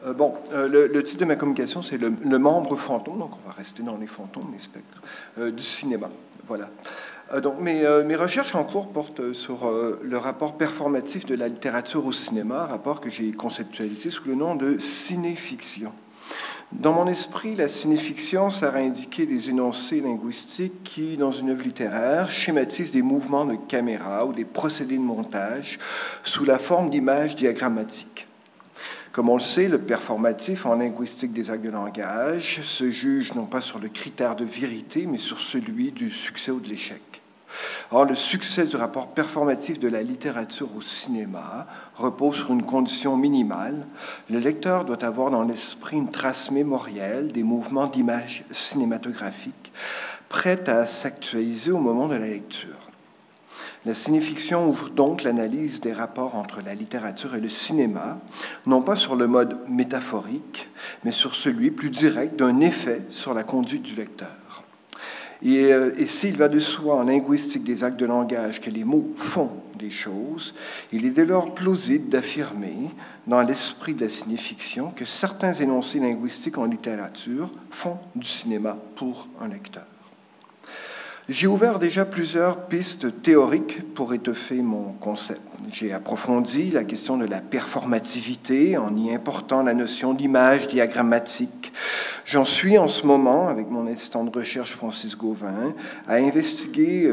Le titre de ma communication, c'est le membre fantôme, donc on va rester dans les fantômes, les spectres, du cinéma. Voilà. Mes recherches en cours portent sur le rapport performatif de la littérature au cinéma, rapport que j'ai conceptualisé sous le nom de cinéfiction. Dans mon esprit, la cinéfiction sert à indiquer les énoncés linguistiques qui, dans une œuvre littéraire, schématisent des mouvements de caméra ou des procédés de montage sous la forme d'images diagrammatiques. Comme on le sait, le performatif en linguistique des actes de langage se juge non pas sur le critère de vérité, mais sur celui du succès ou de l'échec. Or, le succès du rapport performatif de la littérature au cinéma repose sur une condition minimale. Le lecteur doit avoir dans l'esprit une trace mémorielle des mouvements d'images cinématographiques, prête à s'actualiser au moment de la lecture. La cinéfiction ouvre donc l'analyse des rapports entre la littérature et le cinéma, non pas sur le mode métaphorique, mais sur celui plus direct d'un effet sur la conduite du lecteur. Et s'il va de soi en linguistique des actes de langage que les mots font des choses, il est dès lors plausible d'affirmer, dans l'esprit de la cinéfiction, que certains énoncés linguistiques en littérature font du cinéma pour un lecteur. J'ai ouvert déjà plusieurs pistes théoriques pour étoffer mon concept. J'ai approfondi la question de la performativité en y important la notion d'image diagrammatique. J'en suis en ce moment, avec mon assistant de recherche Francis Gauvin, à investiguer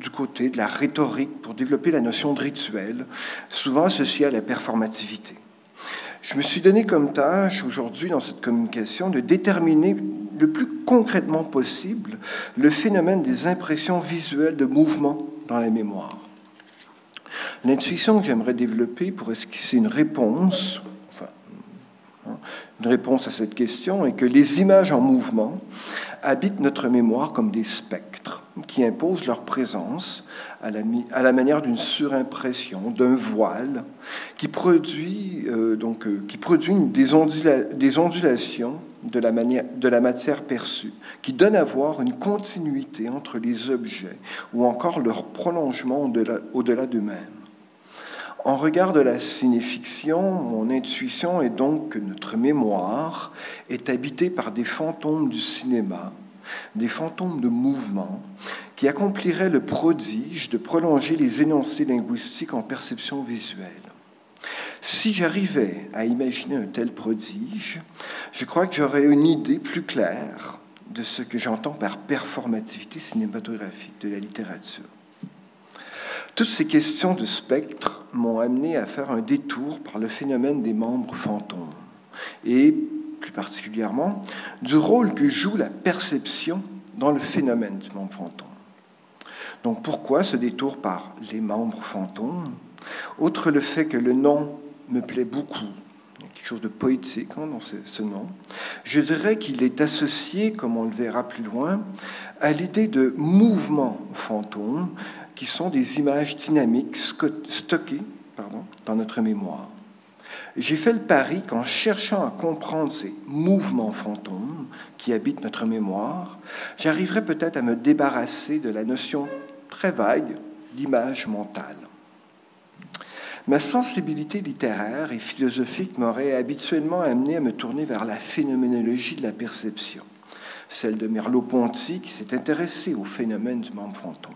du côté de la rhétorique pour développer la notion de rituel, souvent associée à la performativité. Je me suis donné comme tâche aujourd'hui dans cette communication de déterminer le plus concrètement possible le phénomène des impressions visuelles de mouvement dans la mémoire. L'intuition que j'aimerais développer pour esquisser une réponse à cette question est que les images en mouvement habitent notre mémoire comme des spectres qui imposent leur présence à la manière d'une surimpression, d'un voile, qui produit des ondulations de la matière perçue, qui donne à voir une continuité entre les objets ou encore leur prolongement au-delà d'eux-mêmes. En regard de la cinéfiction, mon intuition est donc que notre mémoire est habitée par des fantômes du cinéma, des fantômes de mouvement, qui accompliraient le prodige de prolonger les énoncés linguistiques en perception visuelle. Si j'arrivais à imaginer un tel prodige, je crois que j'aurais une idée plus claire de ce que j'entends par performativité cinématographique de la littérature. Toutes ces questions de spectre m'ont amené à faire un détour par le phénomène des membres fantômes et, plus particulièrement, du rôle que joue la perception dans le phénomène du membre fantôme. Donc pourquoi ce détour par les membres fantômes? Outre le fait que le nom me plaît beaucoup, il y a quelque chose de poétique dans ce nom, je dirais qu'il est associé, comme on le verra plus loin, à l'idée de mouvement fantôme, qui sont des images dynamiques stockées dans notre mémoire. J'ai fait le pari qu'en cherchant à comprendre ces mouvements fantômes qui habitent notre mémoire, j'arriverais peut-être à me débarrasser de la notion très vague d'image mentale. Ma sensibilité littéraire et philosophique m'aurait habituellement amené à me tourner vers la phénoménologie de la perception, celle de Merleau-Ponty qui s'est intéressé au phénomène du membre fantôme.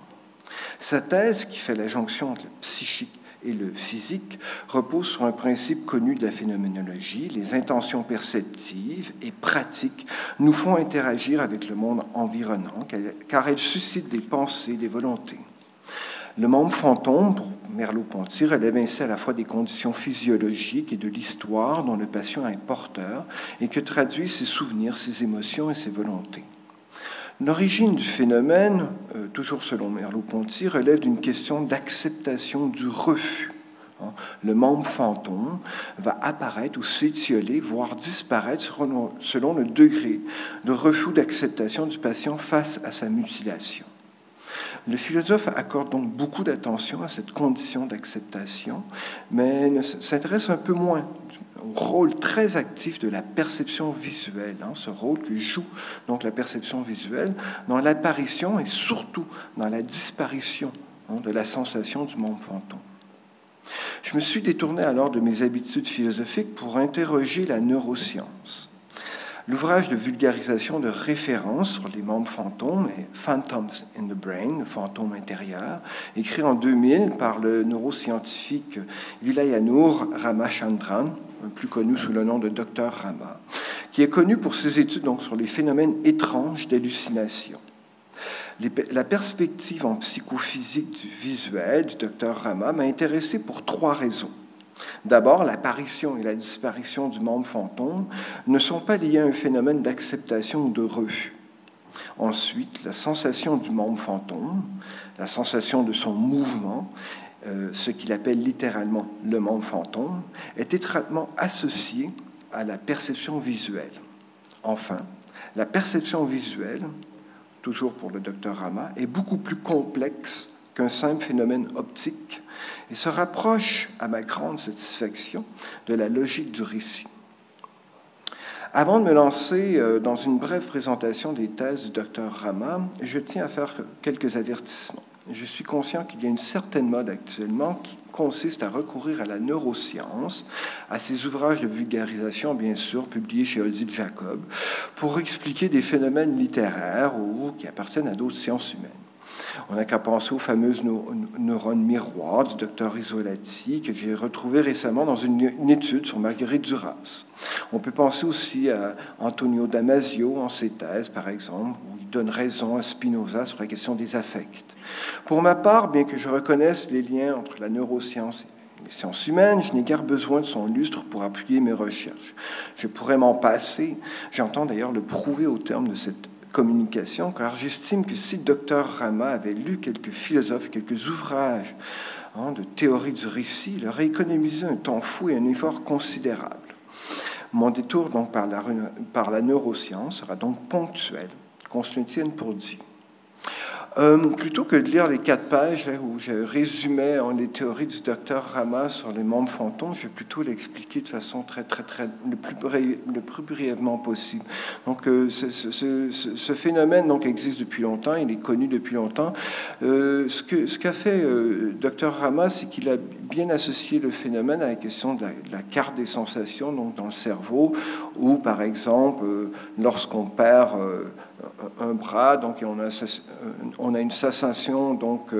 Sa thèse, qui fait la jonction entre le psychique et le physique, repose sur un principe connu de la phénoménologie. Les intentions perceptives et pratiques nous font interagir avec le monde environnant, car elles suscitent des pensées, des volontés. Le membre fantôme, pour Merleau-Ponty, relève ainsi à la fois des conditions physiologiques et de l'histoire dont le patient est porteur et que traduisent ses souvenirs, ses émotions et ses volontés. L'origine du phénomène, toujours selon Merleau-Ponty, relève d'une question d'acceptation du refus. Le membre fantôme va apparaître ou s'étioler, voire disparaître selon le degré de refus d'acceptation du patient face à sa mutilation. Le philosophe accorde donc beaucoup d'attention à cette condition d'acceptation, mais s'intéresse un peu moins au rôle très actif de la perception visuelle, ce rôle que joue donc la perception visuelle dans l'apparition et surtout dans la disparition de la sensation du membre fantôme. Je me suis détourné alors de mes habitudes philosophiques pour interroger la neuroscience. L'ouvrage de vulgarisation de référence sur les membres fantômes est Phantoms in the Brain, le fantôme intérieur, écrit en 2000 par le neuroscientifique Vilayanour Ramachandran, plus connu sous le nom de Dr Rama, qui est connu pour ses études donc, sur les phénomènes étranges d'hallucination. La perspective en psychophysique du visuel du Dr Rama m'a intéressé pour 3 raisons. D'abord, l'apparition et la disparition du membre fantôme ne sont pas liées à un phénomène d'acceptation ou de refus. Ensuite, la sensation du membre fantôme, la sensation de son mouvement, ce qu'il appelle littéralement le membre fantôme, est étroitement associée à la perception visuelle. Enfin, la perception visuelle, toujours pour le Dr Rama, est beaucoup plus complexe qu'un simple phénomène optique et se rapproche, à ma grande satisfaction, de la logique du récit. Avant de me lancer dans une brève présentation des thèses du Dr Rama, je tiens à faire quelques avertissements. Je suis conscient qu'il y a une certaine mode actuellement qui consiste à recourir à la neuroscience, à ces ouvrages de vulgarisation, bien sûr, publiés chez Odile Jacob, pour expliquer des phénomènes littéraires ou qui appartiennent à d'autres sciences humaines. On n'a qu'à penser aux fameuses neurones miroirs du docteur Isolati que j'ai retrouvé récemment dans une étude sur Marguerite Duras. On peut penser aussi à Antonio Damasio en ses thèses, par exemple, où il donne raison à Spinoza sur la question des affects. Pour ma part, bien que je reconnaisse les liens entre la neuroscience et les sciences humaines, je n'ai guère besoin de son lustre pour appuyer mes recherches. Je pourrais m'en passer. J'entends d'ailleurs le prouver au terme de cette communication, car j'estime que si le docteur Rama avait lu quelques philosophes et quelques ouvrages de théorie du récit, il aurait économisé un temps fou et un effort considérable. Mon détour donc par la neuroscience sera donc ponctuel, qu'on se le tienne pour dit. Plutôt que de lire les 4 pages là, où je résumais les théories du docteur Rama sur les membres fantômes, je vais plutôt l'expliquer de façon le plus brièvement possible. Donc, ce phénomène donc, existe depuis longtemps, il est connu depuis longtemps. Ce qu'a fait docteur Rama, c'est qu'il a bien associé le phénomène à la question de la carte des sensations donc dans le cerveau, où, par exemple, lorsqu'on perd un bras, donc on a une sensation donc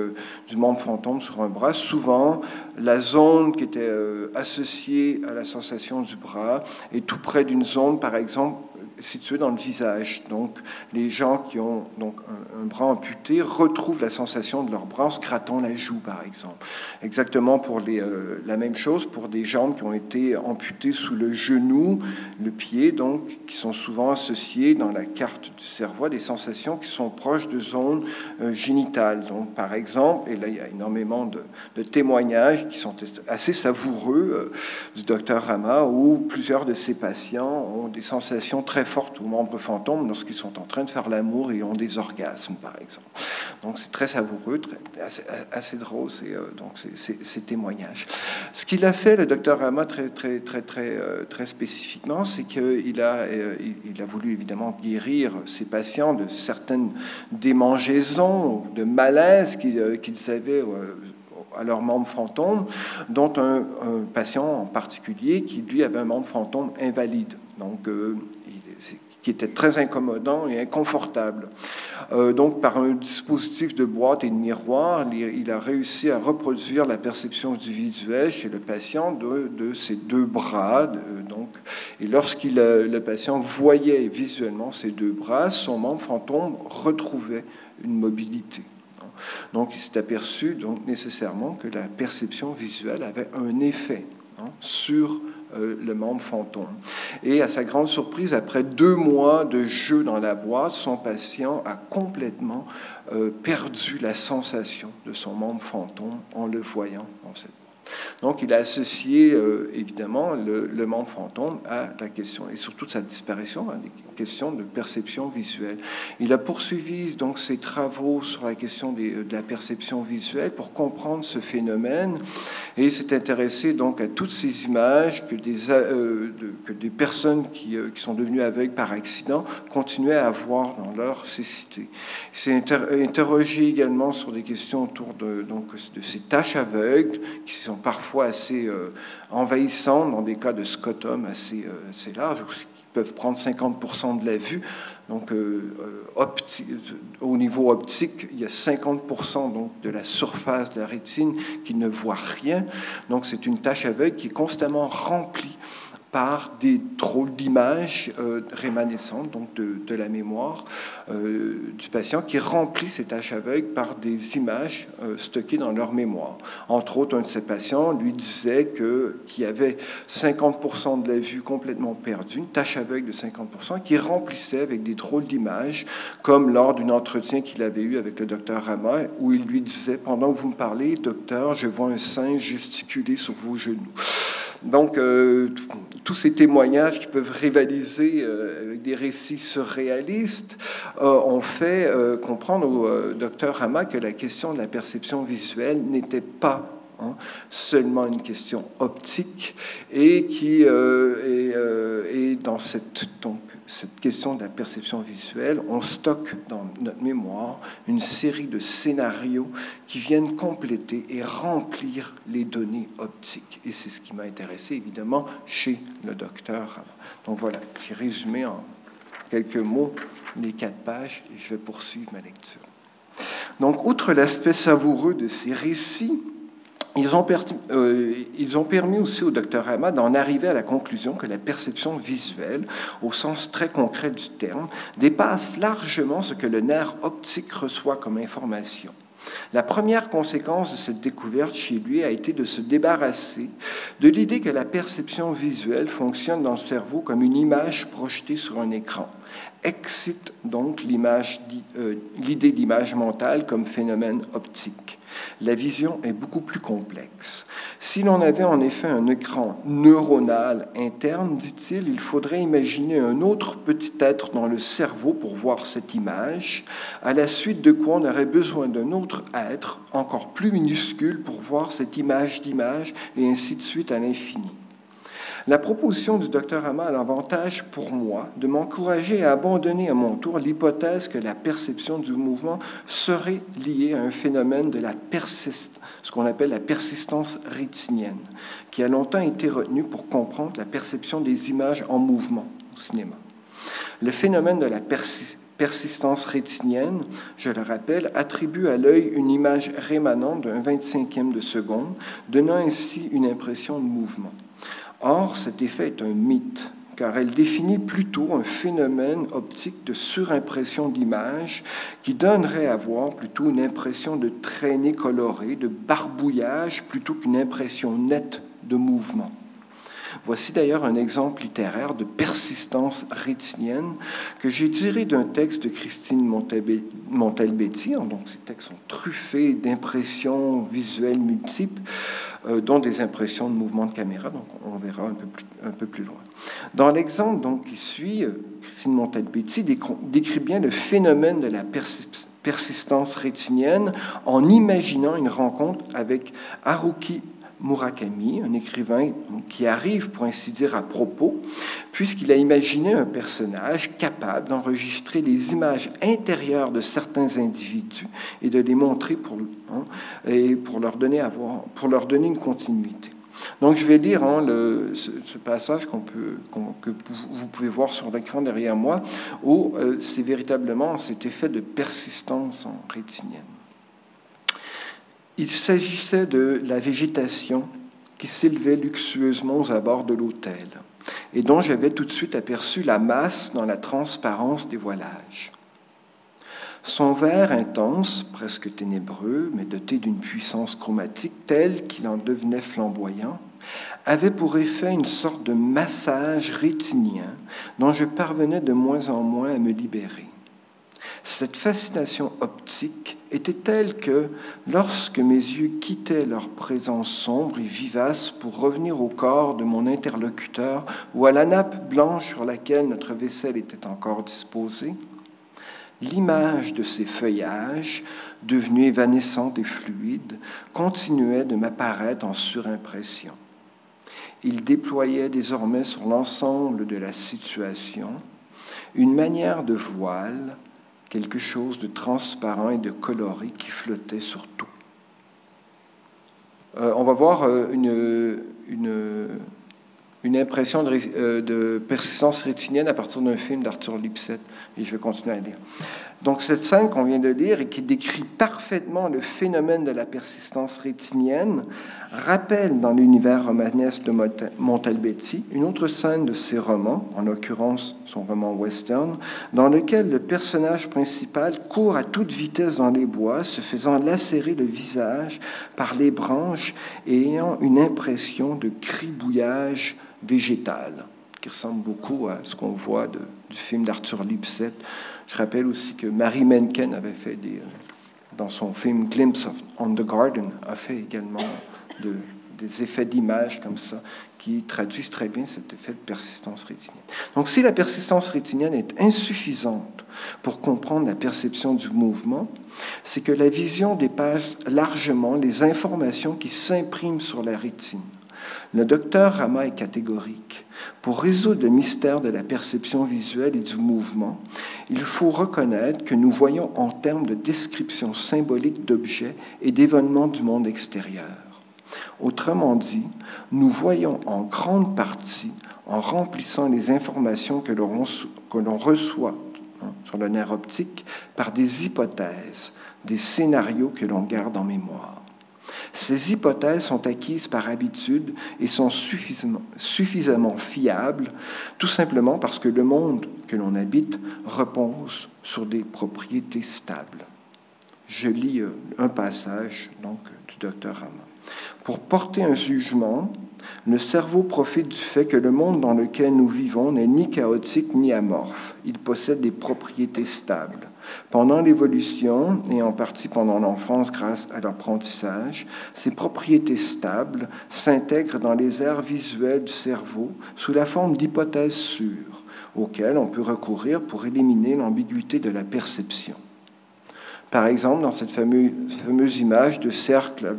du membre fantôme sur un bras. Souvent, la zone qui était associée à la sensation du bras est tout près d'une zone, par exemple, située dans le visage. Donc, les gens qui ont donc un bras amputé retrouvent la sensation de leur bras en se grattant la joue, par exemple. Exactement pour la même chose pour des jambes qui ont été amputées sous le genou, le pied, donc, qui sont souvent associées dans la carte du cerveau à des sensations qui sont proches de zones génitales. Donc, par exemple, et là, il y a énormément de témoignages qui sont assez savoureux du docteur Rama, où plusieurs de ses patients ont des sensations très fortes aux membres fantômes lorsqu'ils sont en train de faire l'amour et ont des orgasmes, par exemple. Donc, c'est très savoureux, assez drôle, ces témoignages. Ce qu'il a fait, le docteur Rama, très spécifiquement, c'est qu'il a voulu évidemment guérir ses patients de certaines démangeaisons, de malaises qu'ils avaient à leur membre fantôme, dont un patient en particulier qui, lui, avait un membre fantôme invalide. Donc, qui était très incommodant et inconfortable. Donc, par un dispositif de boîte et de miroir, il a réussi à reproduire la perception du visuel chez le patient de ses 2 bras. Et le patient voyait visuellement ses 2 bras, son membre fantôme retrouvait une mobilité. Donc, il s'est aperçu nécessairement que la perception visuelle avait un effet sur le membre fantôme. Et à sa grande surprise, après 2 mois de jeu dans la boîte, son patient a complètement perdu la sensation de son membre fantôme en le voyant dans cette boîte. Donc, il a associé, évidemment, le membre fantôme à la question, et surtout sa disparition, à des questions de perception visuelle. Il a poursuivi donc ses travaux sur la question de la perception visuelle pour comprendre ce phénomène, et s'est intéressé donc à toutes ces images que des personnes qui sont devenues aveugles par accident continuaient à voir dans leur cécité. Il s'est interrogé également sur des questions autour de ces taches aveugles qui sont parfois assez envahissantes, dans des cas de scotum assez larges, qui peuvent prendre 50% de la vue. Donc, au niveau optique, il y a 50% donc, de la surface de la rétine qui ne voit rien. Donc, c'est une tache aveugle qui est constamment remplie par des drôles d'images rémanescentes donc de la mémoire du patient, qui remplit ces taches aveugles par des images stockées dans leur mémoire. Entre autres, un de ces patients lui disait qu'il y avait 50% de la vue complètement perdue, une tache aveugle de 50%, qui remplissait avec des drôles d'images, comme lors d'un entretien qu'il avait eu avec le docteur Rama, où il lui disait « Pendant que vous me parlez, docteur, je vois un singe gesticuler sur vos genoux. » Donc, tous ces témoignages qui peuvent rivaliser avec des récits surréalistes ont fait comprendre au docteur Rama que la question de la perception visuelle n'était pas seulement une question optique et dans cette question de la perception visuelle, on stocke dans notre mémoire une série de scénarios qui viennent compléter et remplir les données optiques. Et c'est ce qui m'a intéressé, évidemment, chez le docteur Rama. Donc voilà, j'ai résumé en quelques mots les 4 pages et je vais poursuivre ma lecture. Donc, outre l'aspect savoureux de ces récits, ils ont permis aussi au docteur Rama d'en arriver à la conclusion que la perception visuelle, au sens très concret du terme, dépasse largement ce que le nerf optique reçoit comme information. La première conséquence de cette découverte chez lui a été de se débarrasser de l'idée que la perception visuelle fonctionne dans le cerveau comme une image projetée sur un écran. Excite donc l'idée d'image mentale comme phénomène optique. La vision est beaucoup plus complexe. Si l'on avait en effet un écran neuronal interne, dit-il, il faudrait imaginer un autre petit être dans le cerveau pour voir cette image, à la suite de quoi on aurait besoin d'un autre être encore plus minuscule pour voir cette image d'image, et ainsi de suite à l'infini. La proposition du docteur Rama a l'avantage pour moi de m'encourager à abandonner à mon tour l'hypothèse que la perception du mouvement serait liée à un phénomène de ce qu'on appelle la persistance rétinienne, qui a longtemps été retenu pour comprendre la perception des images en mouvement au cinéma. Le phénomène de la persistance rétinienne, je le rappelle, attribue à l'œil une image rémanente d'un 25e de seconde, donnant ainsi une impression de mouvement. Or, cet effet est un mythe, car elle définit plutôt un phénomène optique de surimpression d'images qui donnerait à voir plutôt une impression de traînée colorée, de barbouillage, plutôt qu'une impression nette de mouvement. Voici d'ailleurs un exemple littéraire de persistance rétinienne que j'ai tiré d'un texte de Christine Montalbetti. Donc, ces textes sont truffés d'impressions visuelles multiples, dont des impressions de mouvement de caméra. Donc, on verra un peu plus loin. Dans l'exemple donc, qui suit, Christine Montalbetti décrit bien le phénomène de la persistance rétinienne en imaginant une rencontre avec Haruki Murakami, un écrivain qui arrive, pour ainsi dire, à propos, puisqu'il a imaginé un personnage capable d'enregistrer les images intérieures de certains individus et de les montrer pour leur donner une continuité. Donc, je vais lire ce passage que vous pouvez voir sur l'écran derrière moi, où c'est véritablement cet effet de persistance rétinienne. Il s'agissait de la végétation qui s'élevait luxueusement aux abords de l'hôtel et dont j'avais tout de suite aperçu la masse dans la transparence des voilages. Son vert intense, presque ténébreux, mais doté d'une puissance chromatique telle qu'il en devenait flamboyant, avait pour effet une sorte de massage rétinien dont je parvenais de moins en moins à me libérer. Cette fascination optique était telle que, lorsque mes yeux quittaient leur présence sombre et vivace pour revenir au corps de mon interlocuteur ou à la nappe blanche sur laquelle notre vaisselle était encore disposée, l'image de ces feuillages, devenus évanescentes et fluides, continuait de m'apparaître en surimpression. Il déployait désormais sur l'ensemble de la situation une manière de voile, quelque chose de transparent et de coloré qui flottait sur tout. On va voir une impression de persistance rétinienne à partir d'un film d'Arthur Lipset. Et je vais continuer à lire. Donc, cette scène qu'on vient de lire et qui décrit parfaitement le phénomène de la persistance rétinienne rappelle dans l'univers romanesque de Montalbetti une autre scène de ses romans, en l'occurrence son roman western, dans lequel le personnage principal court à toute vitesse dans les bois, se faisant lacérer le visage par les branches et ayant une impression de cribouillage végétal, qui ressemble beaucoup à ce qu'on voit du film d'Arthur Lipset. Je rappelle aussi que Mary Menken avait fait dans son film Glimpse on the Garden, a fait également des effets d'image comme ça qui traduisent très bien cet effet de persistance rétinienne. Donc, si la persistance rétinienne est insuffisante pour comprendre la perception du mouvement, c'est que la vision dépasse largement les informations qui s'impriment sur la rétine. Le docteur Rama est catégorique. Pour résoudre le mystère de la perception visuelle et du mouvement, il faut reconnaître que nous voyons en termes de description symbolique d'objets et d'événements du monde extérieur. Autrement dit, nous voyons en grande partie, en remplissant les informations que l'on reçoit sur le nerf optique, par des hypothèses, des scénarios que l'on garde en mémoire. Ces hypothèses sont acquises par habitude et sont suffisamment fiables, tout simplement parce que le monde que l'on habite repose sur des propriétés stables. Je lis un passage donc, du docteur Rama. Pour porter un jugement, le cerveau profite du fait que le monde dans lequel nous vivons n'est ni chaotique ni amorphe. Il possède des propriétés stables. Pendant l'évolution, et en partie pendant l'enfance grâce à l'apprentissage, ces propriétés stables s'intègrent dans les aires visuelles du cerveau sous la forme d'hypothèses sûres, auxquelles on peut recourir pour éliminer l'ambiguïté de la perception. Par exemple, dans cette fameuse image de cercle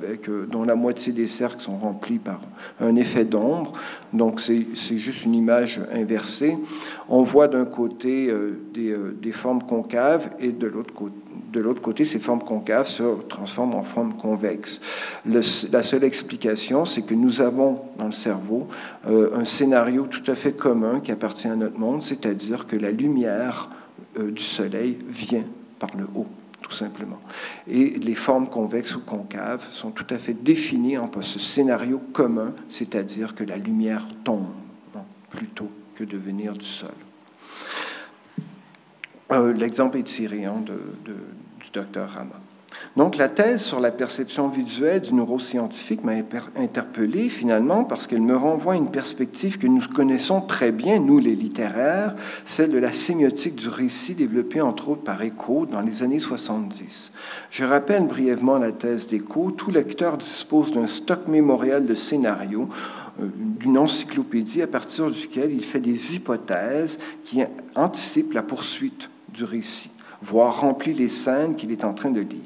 dont la moitié des cercles sont remplis par un effet d'ombre, donc c'est juste une image inversée, on voit d'un côté des formes concaves et de l'autre côté, ces formes concaves se transforment en formes convexes. La seule explication, c'est que nous avons dans le cerveau un scénario tout à fait commun qui appartient à notre monde, c'est-à-dire que la lumière du soleil vient par le haut, tout simplement. Et les formes convexes ou concaves sont tout à fait définies en ce scénario commun, c'est-à-dire que la lumière tombe, plutôt que de venir du sol. L'exemple est tiré du docteur Rama. Donc, la thèse sur la perception visuelle du neuroscientifique m'a interpellé finalement parce qu'elle me renvoie à une perspective que nous connaissons très bien, nous les littéraires, celle de la sémiotique du récit développée entre autres par Eco dans les années 70. Je rappelle brièvement la thèse d'Eco. Tout lecteur dispose d'un stock mémorial de scénarios, d'une encyclopédie à partir duquel il fait des hypothèses qui anticipent la poursuite du récit, voire remplit les scènes qu'il est en train de lire.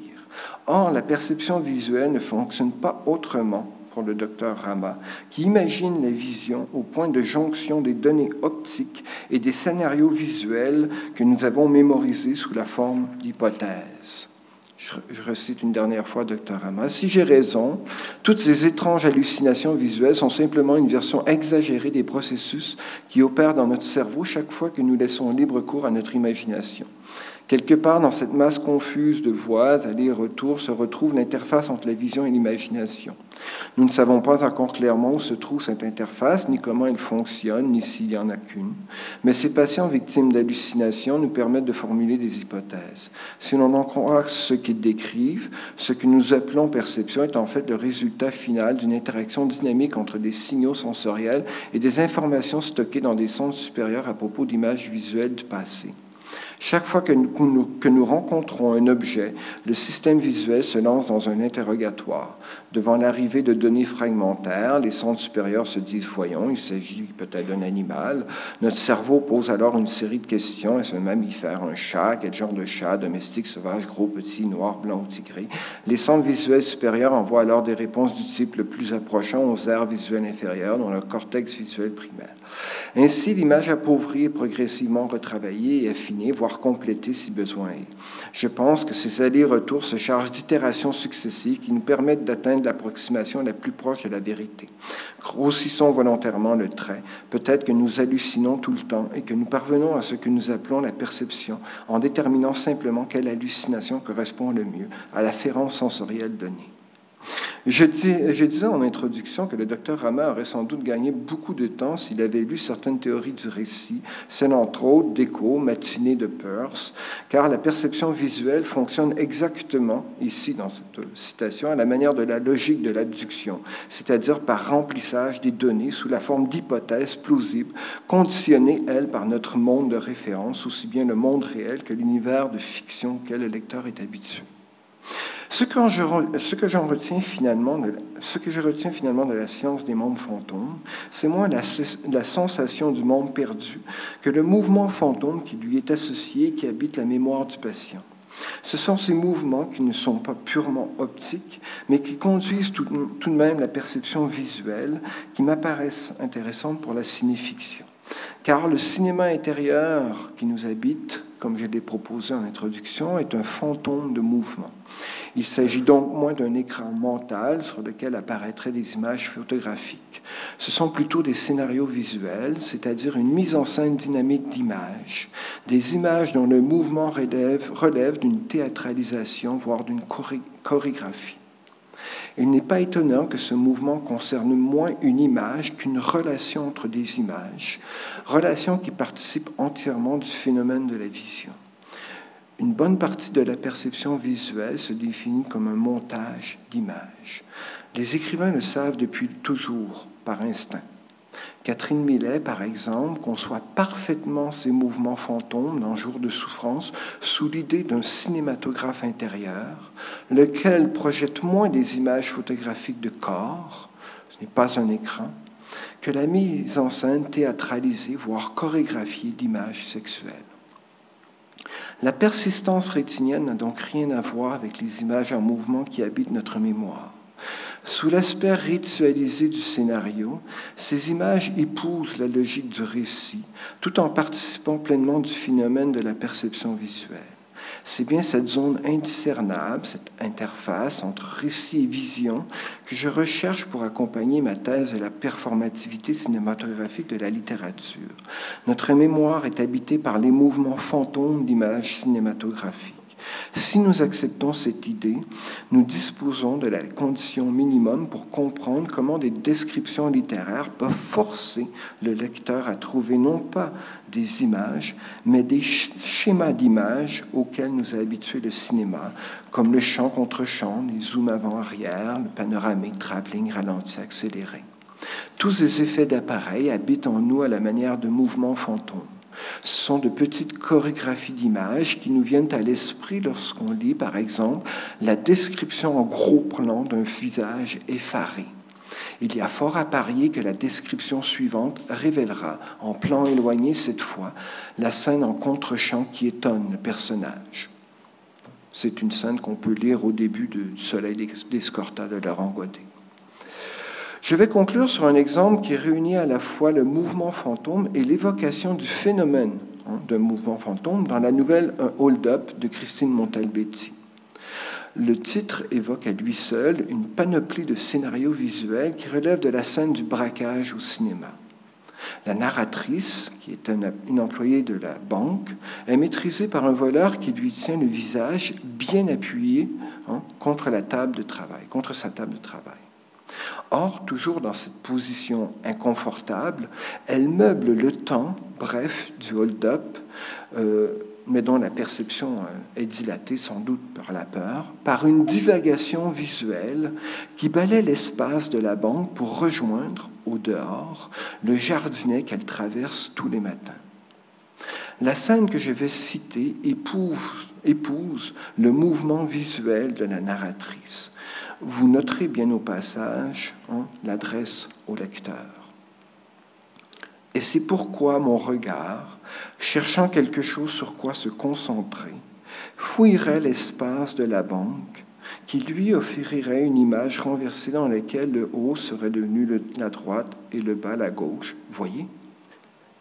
Or, la perception visuelle ne fonctionne pas autrement pour le docteur Rama, qui imagine la vision au point de jonction des données optiques et des scénarios visuels que nous avons mémorisés sous la forme d'hypothèses. Je recite une dernière fois Dr. Rama. Si j'ai raison, toutes ces étranges hallucinations visuelles sont simplement une version exagérée des processus qui opèrent dans notre cerveau chaque fois que nous laissons libre cours à notre imagination. Quelque part dans cette masse confuse de voix, aller-retour, se retrouve l'interface entre la vision et l'imagination. Nous ne savons pas encore clairement où se trouve cette interface, ni comment elle fonctionne, ni s'il y en a qu'une. Mais ces patients victimes d'hallucinations nous permettent de formuler des hypothèses. Si l'on en croit ce qu'ils décrivent, ce que nous appelons perception est en fait le résultat final d'une interaction dynamique entre des signaux sensoriels et des informations stockées dans des centres supérieurs à propos d'images visuelles du passé. Chaque fois que nous rencontrons un objet, le système visuel se lance dans un interrogatoire. Devant l'arrivée de données fragmentaires, les centres supérieurs se disent « voyons, il s'agit peut-être d'un animal ». Notre cerveau pose alors une série de questions. Est-ce un mammifère, un chat? Quel genre de chat? Domestique, sauvage, gros, petit, noir, blanc ou tigré? Les centres visuels supérieurs envoient alors des réponses du type le plus approchant aux aires visuelles inférieures, dans le cortex visuel primaire. Ainsi, l'image appauvrie est progressivement retravaillée et affinée, voire pouvoir compléter si besoin est. Je pense que ces allers-retours se chargent d'itérations successives qui nous permettent d'atteindre l'approximation la plus proche de la vérité. Grossissons volontairement le trait. Peut-être que nous hallucinons tout le temps et que nous parvenons à ce que nous appelons la perception en déterminant simplement quelle hallucination correspond le mieux à l'afférence sensorielle donnée. Je disais en introduction que le docteur Rama aurait sans doute gagné beaucoup de temps s'il avait lu certaines théories du récit, celle entre autres d'Eco, Matinée de Peirce, car la perception visuelle fonctionne exactement, ici dans cette citation, à la manière de la logique de l'adduction, c'est-à-dire par remplissage des données sous la forme d'hypothèses plausibles, conditionnées, elles, par notre monde de référence, aussi bien le monde réel que l'univers de fiction auquel le lecteur est habitué. Ce que je retiens finalement de la science des mondes fantômes, c'est moins la sensation du monde perdu que le mouvement fantôme qui lui est associé et qui habite la mémoire du patient. Ce sont ces mouvements qui ne sont pas purement optiques, mais qui conduisent tout de même la perception visuelle qui m'apparaissent intéressantes pour la cinéfiction. Car le cinéma intérieur qui nous habite, comme je l'ai proposé en introduction, est un fantôme de mouvement. Il s'agit donc moins d'un écran mental sur lequel apparaîtraient des images photographiques. Ce sont plutôt des scénarios visuels, c'est-à-dire une mise en scène dynamique d'images, des images dont le mouvement relève d'une théâtralisation, voire d'une chorégraphie. Il n'est pas étonnant que ce mouvement concerne moins une image qu'une relation entre des images, relation qui participe entièrement du phénomène de la vision. Une bonne partie de la perception visuelle se définit comme un montage d'images. Les écrivains le savent depuis toujours, par instinct. Catherine Millet, par exemple, conçoit parfaitement ces mouvements fantômes dans Jour de souffrance sous l'idée d'un cinématographe intérieur, lequel projette moins des images photographiques de corps, ce n'est pas un écran, que la mise en scène théâtralisée, voire chorégraphiée d'images sexuelles. La persistance rétinienne n'a donc rien à voir avec les images en mouvement qui habitent notre mémoire. Sous l'aspect ritualisé du scénario, ces images épousent la logique du récit, tout en participant pleinement du phénomène de la perception visuelle. C'est bien cette zone indiscernable, cette interface entre récit et vision que je recherche pour accompagner ma thèse de la performativité cinématographique de la littérature. Notre mémoire est habitée par les mouvements fantômes d'images cinématographiques. Si nous acceptons cette idée, nous disposons de la condition minimum pour comprendre comment des descriptions littéraires peuvent forcer le lecteur à trouver non pas des images, mais des schémas d'images auxquels nous a habitué le cinéma, comme le champ contre champ, les zooms avant-arrière, le panoramique, travelling, ralenti, accéléré. Tous ces effets d'appareil habitent en nous à la manière de mouvements fantômes. Ce sont de petites chorégraphies d'images qui nous viennent à l'esprit lorsqu'on lit, par exemple, la description en gros plan d'un visage effaré. Il y a fort à parier que la description suivante révélera, en plan éloigné cette fois, la scène en contre-champ qui étonne le personnage. C'est une scène qu'on peut lire au début du Soleil d'Escorta de Laurent Godet. Je vais conclure sur un exemple qui réunit à la fois le mouvement fantôme et l'évocation du phénomène d'un mouvement fantôme dans la nouvelle Un hold-up de Christine Montalbetti. Le titre évoque à lui seul une panoplie de scénarios visuels qui relèvent de la scène du braquage au cinéma. La narratrice, qui est une employée de la banque, est maîtrisée par un voleur qui lui tient le visage bien appuyé contre sa table de travail. Or, toujours dans cette position inconfortable, elle meuble le temps, bref, du hold-up, mais dont la perception est dilatée sans doute par la peur, par une divagation visuelle qui balaie l'espace de la banque pour rejoindre, au dehors, le jardinet qu'elle traverse tous les matins. La scène que je vais citer épouse le mouvement visuel de la narratrice. Vous noterez bien au passage l'adresse au lecteur. Et c'est pourquoi mon regard, cherchant quelque chose sur quoi se concentrer, fouillerait l'espace de la banque qui lui offrirait une image renversée dans laquelle le haut serait devenu la droite et le bas la gauche. Voyez?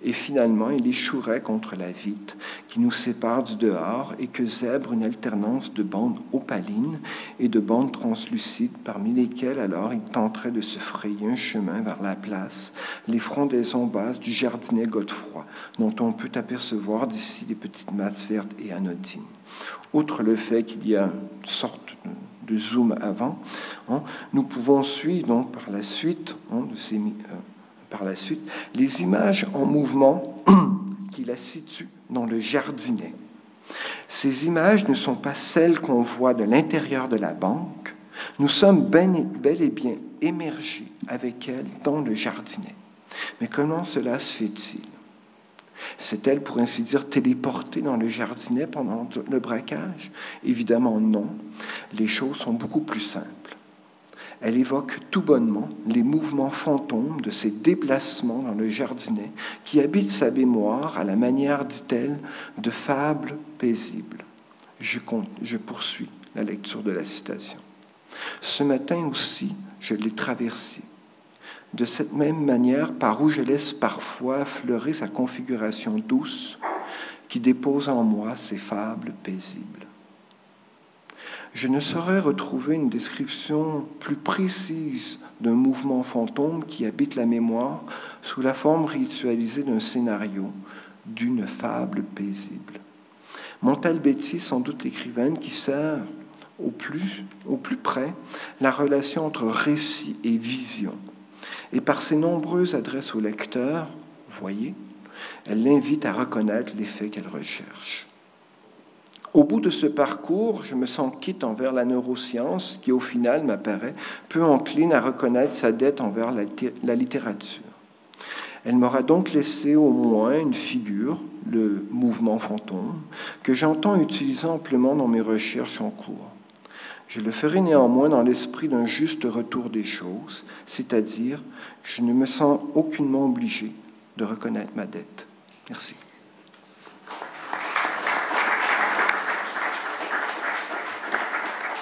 Et finalement, il échouerait contre la vitre qui nous sépare du dehors et que zèbre une alternance de bandes opalines et de bandes translucides, parmi lesquelles alors il tenterait de se frayer un chemin vers la place, les frondaisons basses du jardinet Godefroy, dont on peut apercevoir d'ici les petites masses vertes et anodines. Outre le fait qu'il y a une sorte de zoom avant, nous pouvons suivre donc par la suite les images en mouvement qui la situent dans le jardinet. Ces images ne sont pas celles qu'on voit de l'intérieur de la banque. Nous sommes bel et bien émergés avec elles dans le jardinet. Mais comment cela se fait-il? S'est-elle, pour ainsi dire, téléportée dans le jardinet pendant le braquage? Évidemment non. Les choses sont beaucoup plus simples. Elle évoque tout bonnement les mouvements fantômes de ces déplacements dans le jardinet qui habitent sa mémoire à la manière, dit-elle, de fables paisibles. Je poursuis la lecture de la citation. Ce matin aussi, je l'ai traversée. De cette même manière, par où je laisse parfois affleurer sa configuration douce qui dépose en moi ces fables paisibles. Je ne saurais retrouver une description plus précise d'un mouvement fantôme qui habite la mémoire sous la forme ritualisée d'un scénario, d'une fable paisible. Montalbetti est sans doute l'écrivaine qui sert au plus près la relation entre récit et vision. Et par ses nombreuses adresses au lecteur, voyez, elle l'invite à reconnaître l'effet qu'elle recherche. Au bout de ce parcours, je me sens quitte envers la neuroscience qui, au final, m'apparaît peu encline à reconnaître sa dette envers la littérature. Elle m'aura donc laissé au moins une figure, le mouvement fantôme, que j'entends utiliser amplement dans mes recherches en cours. Je le ferai néanmoins dans l'esprit d'un juste retour des choses, c'est-à-dire que je ne me sens aucunement obligé de reconnaître ma dette. Merci.